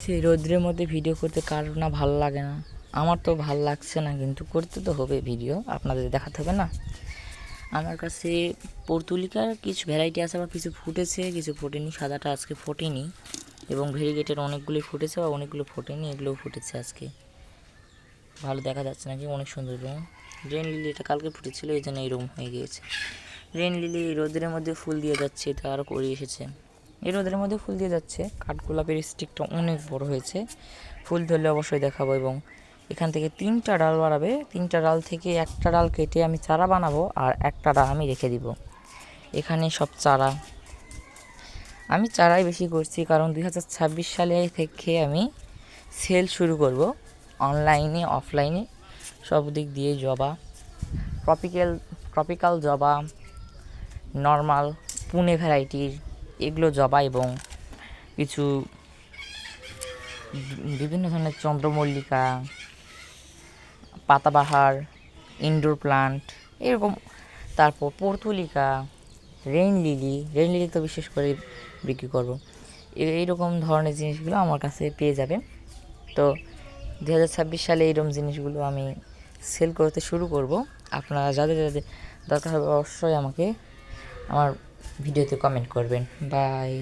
সেই রৌদ্রের মধ্যে ভিডিও করতে কার না ভালো লাগে না? আমার তো ভালো লাগছে না, কিন্তু করতে তো হবে ভিডিও, আপনাদের দেখাতে হবে না? আমার কাছে পর্তুলিকার কিছু ভ্যারাইটি আছে, আবার কিছু ফুটেছে কিছু ফোটেনি। সাদাটা আজকে ফোটেনি এবং ভেরিগেটের অনেকগুলোই ফুটেছে বা অনেকগুলো ফোটেনি, এগুলোও ফুটেছে আজকে। ভালো দেখা যাচ্ছে নাকি? অনেক সুন্দর রঙ। রেন লিলি এটা কালকে ফুটেছিল, এই জন্য এইরকম হয়ে গিয়েছে। রেন লিলি রোদের মধ্যে ফুল দিয়ে যাচ্ছে, এটা আরও করে এসেছে। এই রোদের মধ্যে ফুল দিয়ে যাচ্ছে। কাঠগোলাপের স্টিকটা অনেক বড় হয়েছে, ফুল ধরলে অবশ্যই দেখাবো। এবং এখান থেকে 3টা ডাল বাড়াবে, 3টা ডাল থেকে একটা ডাল কেটে আমি চারা বানাবো আর একটা ডাল আমি রেখে দিব। এখানে সব চারা, আমি চারাই বেশি করছি, কারণ 2026 সালে থেকে আমি সেল শুরু করব, অনলাইনে অফলাইনে সব দিক দিয়ে। জবা, ট্রপিক্যাল জবা, নর্মাল পুনে ভ্যারাইটির এগুলো জবা, এবং কিছু বিভিন্ন ধরনের চন্দ্রমল্লিকা, পাতাবাহার, ইনডোর প্লান্ট এরকম। তারপর পর্তুলিকা, রেইন লিলি তো বিশেষ করে বিক্রি করব। এইরকম ধরনের জিনিসগুলো আমার কাছে পেয়ে যাবেন। তো 2026 সালে এইরকম জিনিসগুলো আমি সেল করতে শুরু করব। আপনারা যাদের যাদের দরকার হবে অবশ্যই আমাকে আমার ভিডিওতে কমেন্ট করবেন। বাই।